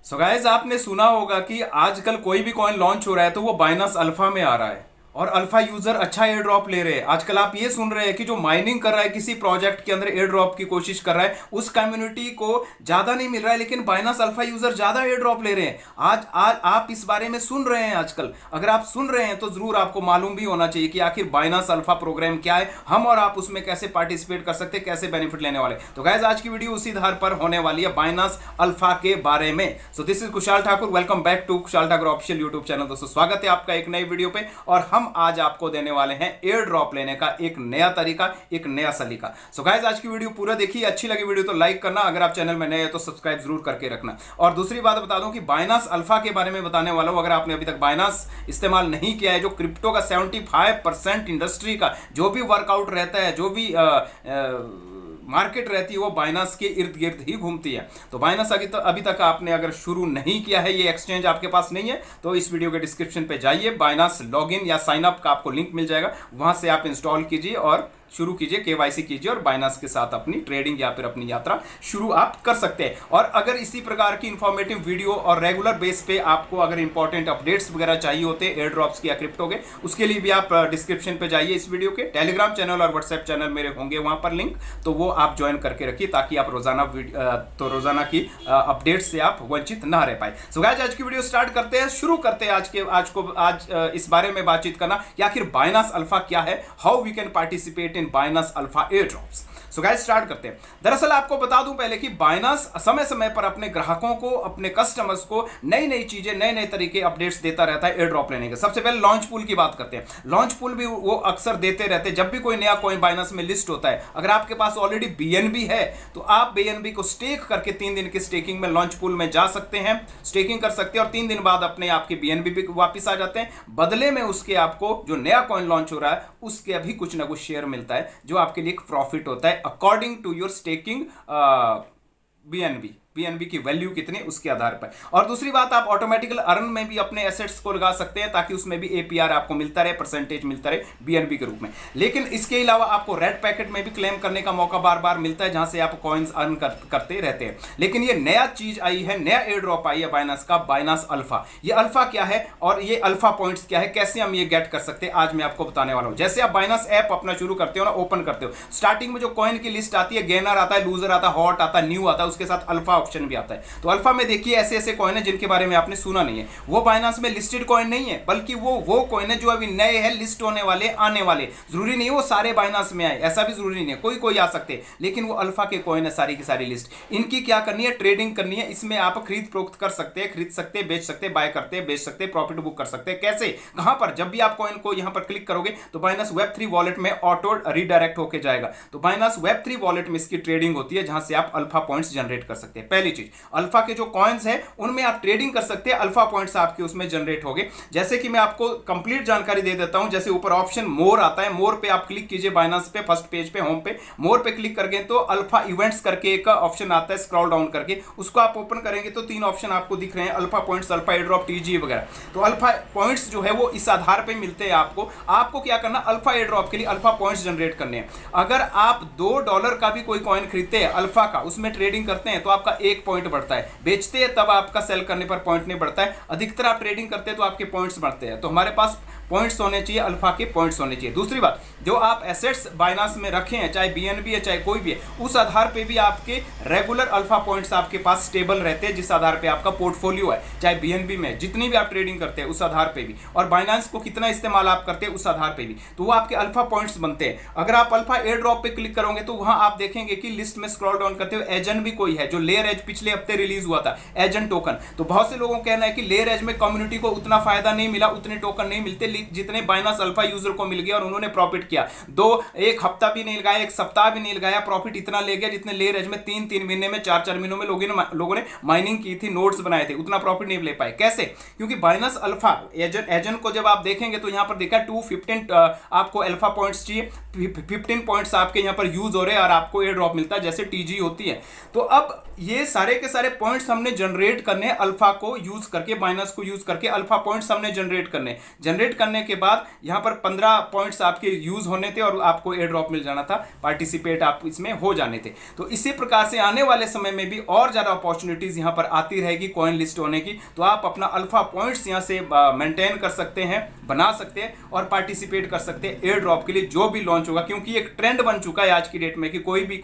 So guys, आपने सुना होगा कि आजकल कोई भी कॉइन लॉन्च हो रहा है तो वो बाइनस अल्फा में आ रहा है और अल्फा यूजर अच्छा एयर ड्रॉप ले रहे हैं। आजकल आप ये सुन रहे हैं कि जो माइनिंग कर रहा है किसी प्रोजेक्ट के अंदर एयर ड्रॉप की कोशिश कर रहा है उस कम्युनिटी को ज्यादा नहीं मिल रहा है, लेकिन बाइनस अल्फा यूजर ज्यादा एयर ड्रॉप ले रहे हैं। आज आज आप इस बारे में सुन रहे हैं। आजकल अगर आप सुन रहे हैं तो जरूर आपको मालूम भी होना चाहिए कि आखिर बाइनस अल्फा प्रोग्राम क्या है, हम और आप उसमें कैसे पार्टिसिपेट कर सकते हैं, कैसे बेनिफिट लेने वाले। तो गाइस, आज की वीडियो उसी आधार पर होने वाली है, बाइनस अल्फा के बारे में। So this is Kushal Thakur, welcome back to Kushal Thakur official YouTube channel. दोस्तों, स्वागत है आपका एक नई वीडियो पे और हम आज आपको देने वाले हैं एयर ड्रॉप लेने का एक नया तरीका, एक नया सलीका। सो गाइस, आज की वीडियो पूरा देखिए। अच्छी लगी वीडियो तो लाइक करना, अगर आप चैनल में नए हैं तो सब्सक्राइब जरूर करके रखना। और दूसरी बात बता दूं कि बाइनस अल्फा के बारे में बताने वाला हूं। अगर आपने अभी तक बाइनस इस्तेमाल नहीं किया है, जो क्रिप्टो का 75% इंडस्ट्री का जो भी वर्कआउट रहता है, जो भी मार्केट रहती है, वो बाइनस के इर्द गिर्द ही घूमती है। तो बाइनस अभी तक आपने अगर शुरू नहीं किया है, ये एक्सचेंज आपके पास नहीं है, तो इस वीडियो के डिस्क्रिप्शन पे जाइए, बाइनस लॉगिन या साइन अप का आपको लिंक मिल जाएगा, वहां से आप इंस्टॉल कीजिए और शुरू कीजिए, केवाईसी कीजिए और बाइनस के साथ अपनी ट्रेडिंग या फिर अपनी यात्रा शुरू आप कर सकते हैं। और अगर इसी प्रकार की इंफॉर्मेटिव वीडियो और रेगुलर बेस पे आपको अगर इंपॉर्टेंट अपडेट्स वगैरह चाहिए होते हैं एयर ड्रॉप्स की या क्रिप्टो के, उसके लिए भी आप डिस्क्रिप्शन पे जाइए इस वीडियो के। टेलीग्राम चैनल और व्हाट्सएप चैनल मेरे होंगे वहां पर लिंक, तो वो आप ज्वाइन करके रखिए ताकि आप रोजाना की अपडेट से आप वंचित ना रह पाए। सो गाइस, आज की वीडियो स्टार्ट करते हैं, शुरू करते हैं आज इस बारे में बातचीत करना कि आखिर बाइनस अल्फा क्या है, how we can participate Binance alpha airdrops. So guys, start करते हैं। दरअसल आपको बता दूं पहले कि बाइनस समय समय पर अपने ग्राहकों को, अपने कस्टमर्स को नई नई चीजें, नए नए तरीके अपडेट्स देता रहता है एयर ड्रॉप लेने के। सबसे पहले लॉन्च पूल की बात करते हैं। लॉन्च पूल भी वो अक्सर देते रहते हैं। जब भी कोई नया कॉइन बाइनस में लिस्ट होता है, अगर आपके पास ऑलरेडी बीएनबी है तो आप बीएनबी को स्टेक करके 3 दिन की स्टेकिंग में लॉन्च पूल में जा सकते हैं, स्टेकिंग कर सकते हैं और 3 दिन बाद अपने आपके बीएनबी भी वापिस आ जाते हैं। बदले में उसके आपको जो नया कॉइन लॉन्च हो रहा है उसके अभी कुछ ना कुछ शेयर मिलता है, जो आपके लिए एक प्रॉफिट होता है according to your staking BNB की वैल्यू कितनी, उसके आधार पर। और दूसरी बात, आप ऑटोमेटिकल अर्न में भी अपने एसेट्स को लगा सकते हैं ताकि उसमें भी एपीआर आपको मिलता रहे, परसेंटेज मिलता रहे बीएनबी के रूप में। लेकिन इसके अलावा आपको रेड पैकेट में भी क्लेम करने का मौका बार बार मिलता है, जहां से आप कॉइन्स अर्न करते रहते हैं। लेकिन ये नया चीज आई है, नया एयर ड्रॉप आई है बाइनस का, बाइनस अल्फा। ये अल्फा क्या है और ये अल्फा पॉइंट्स क्या है, कैसे हम ये गेट कर सकते हैं, आज मैं आपको बताने वाला हूं। जैसे आप बाइनस ऐप अपना शुरू करते हो ना, ओपन करते हो, स्टार्टिंग में जो कॉइन की लिस्ट आती है, गेनर आता है, लूजर आता है, हॉट आता है, न्यू आता है, उसके साथ अल्फा ऑप्शन भी आता है। तो अल्फा में देखिए ऐसे ऐसे कॉइन है जिनके बारे में आपने सुना नहीं है। वो बाइनस में लिस्टेड कॉइन नहीं है, बल्कि वो कॉइन है जो अभी नए हैं, लिस्ट होने वाले, आने वाले। जरूरी नहीं है वो सारे बाइनस में आए, ऐसा भी जरूरी नहीं है, कोई कोई आ सकते हैं, लेकिन वो अल्फा के कॉइन है सारी की सारी लिस्ट। इनकी क्या करनी है, ट्रेडिंग करनी है। इसमें आप खरीद फरोख्त कर सकते हैं, खरीद सकते हैं, बेच सकते हैं, बाय करते हैं, बेच सकते हैं, प्रॉफिट बुक कर सकते हैं। कैसे, कहां पर? जब भी आप कॉइन को यहां पर क्लिक करोगे तो बाइनस वेब3 वॉलेट में ऑटो रिडायरेक्ट होकर जाएगा। तो बाइनस वेब3 वॉलेट में इसकी ट्रेडिंग होती है, जहां से आप अल्फा पॉइंट्स जनरेट कर सकते हैं। पहली चीज, अल्फा के जो कॉइन्स है उनमें आप ट्रेडिंग कर सकते हैं, अल्फा पॉइंट्स आपके उसमें जनरेट होंगे। जैसे कि मैं आपको कंप्लीट जानकारी दे देता हूं। जैसे ऊपर ऑप्शन मोर आता है, मोर पे आप क्लिक कीजिए, बाइनस पे फर्स्ट पेज पे, होम पे मोर पे क्लिक करके तो अल्फा इवेंट्स करके एक ऑप्शन आता है, स्क्रॉल डाउन करके उसको आप ओपन करेंगे तो 3 ऑप्शन आपको दिख रहे हैं, alpha points, alpha air drop, TG वगैरह। तो अल्फा पॉइंट्स जो है वो इस आधार पे मिलते हैं आपको क्या करना, अल्फा एयर ड्रॉप के लिए अल्फा पॉइंट्स जनरेट करने हैं। अगर आप $2 का भी कोई कॉइन खरीदते हैं अल्फा का, उसमें ट्रेडिंग करते हैं तो आपका 1 पॉइंट बढ़ता है, बेचते हैं तब आपका सेल करने पर पॉइंट नहीं बढ़ता है। अधिकतर आप ट्रेडिंग करते हैं तो आपके पॉइंट्स बढ़ते हैं। तो हमारे पास पॉइंट्स होने चाहिए, अल्फा के पॉइंट्स होने चाहिए। दूसरी बात, जो आप एसेट्स बाइनस में रखे हैं, चाहे बीएनबी है चाहे कोई भी है, उस आधार पे भी आपके रेगुलर अल्फा पॉइंट्स आपके पास स्टेबल रहते हैं, जिस आधार पे आपका पोर्टफोलियो है, चाहे बीएनबी में जितनी भी आप ट्रेडिंग करते हैं उस आधार पे भी, और बाइनेंस को कितना इस्तेमाल आप करते हैं उस आधार पे भी, तो वो आपके अल्फा पॉइंट्स बनते हैं। अगर आप अल्फा एयर ड्रॉप पे क्लिक करोगे तो वहां आप देखेंगे कि लिस्ट में स्क्रॉल डाउन करते हुए एजेंट भी कोई है, जो लेयर एज पिछले हफ्ते रिलीज हुआ था, एजेंट टोकन। तो बहुत से लोगों का कहना है कि लेयर एज में कम्युनिटी को उतना फायदा नहीं मिला, उतने टोकन नहीं मिलते जितने बाइनस अल्फा यूजर को मिल गया और उन्होंने प्रॉफिट किया। एक हफ्ता भी नहीं लगाया, एक सप्ताह भी नहीं लगाया, प्रॉफिट इतना ले गया जितने लेयर एज में 3-3 महीने में, 4-4 महीनों में लोगों ने माइनिंग की थी, नोड्स बनाए थे, उतना प्रॉफिट नहीं ले पाए। कैसे? क्योंकि बाइनस अल्फा एजेंट को जब आप देखेंगे तो यहां पर देखा 215 आपको अल्फा पॉइंट्स चाहिए, 15 पॉइंट्स आपके यहां पर यूज हो रहे हैं और आपको एयर ड्रॉप मिलता है जैसे टीजी होती है। तो अब ये सारे के सारे पॉइंट्स हमने जनरेट करने अल्फा को यूज करके, बाइनस को यूज करके अल्फा पॉइंट्स हमने जनरेट करने के बाद यहाँ पर 15 पॉइंट्स आपके यूज होने थे और आपको एयर ड्रॉप मिल जाना था, पार्टिसिपेट आप इसमें हो जाने थे। तो इसी प्रकार से आने वाले समय में भी और ज़्यादा अपॉर्चुनिटीज़ यहाँ पर आती रहेगी कॉइन लिस्ट होने की। तो आप अपना अल्फा पॉइंट्स यहाँ से मेंटेन कर सकते हैं, बना सकते हैं और पार्टिसिपेट कर सकते हैं एयर ड्रॉप के लिए जो भी लॉन्च होगा, क्योंकि एक ट्रेंड बन चुका है आज की डेट में कि कोई भी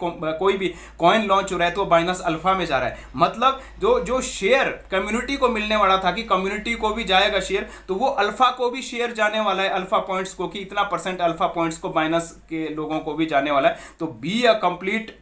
कॉइन लॉन्च हो रहा है तो बाइनेंस अल्फा में जा रहा है। मतलब जो शेयर कम्युनिटी को मिलने वाला था कि कम्युनिटी को भी जाएगा शेयर, तो वो अल्फा को भी शेयर जाने वाला है, अल्फा पॉइंट्स को, कि इतना % अल्फा पॉइंट्स को बाइनेंस के लोगों को भी जाने वाला है। तो be a complete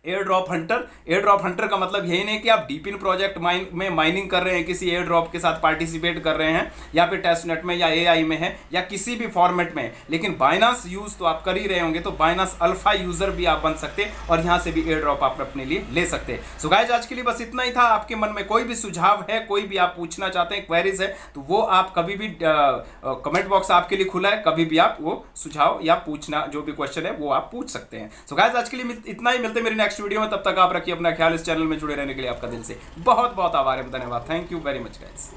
air drop Hunter. Air drop Hunter का मतलब यही नहीं कि आप डीपिन प्रोजेक्ट में माइनिंग कर रहे हैं, किसी एयर ड्रॉप के साथ पार्टिसिपेट कर रहे हैं, या फिर टेस्टनेट में या एआई में है या किसी भी फॉर्मेट में, लेकिन बाइनेंस यूज तो आप कर ही रहे होंगे। तो बाइनेंस अल्फा यूजर भी आप बन सकते हैं और यहां से भी एयर ड्रॉप आप अपने लिए ले सकते हैं। सो गाइस, आज के लिए बस इतना ही था। आपके मन में कोई भी सुझाव है, कोई भी आप पूछना चाहते हैं, क्वेरीज है, तो वो आप कभी भी कमेंट बॉक्स आपके लिए खुला है, कभी भी आप वो सुझाव या पूछना जो भी क्वेश्चन है वो आप पूछ सकते हैं। सो गाइस, आज के लिए इतना ही। मिलते हैं मेरी नेक्स्ट वीडियो में, तब तक आप रखिए अपना ख्याल। इस चैनल में जुड़े रहने के लिए आपका दिल से बहुत बहुत आभार है, धन्यवाद। Thank you very much guys.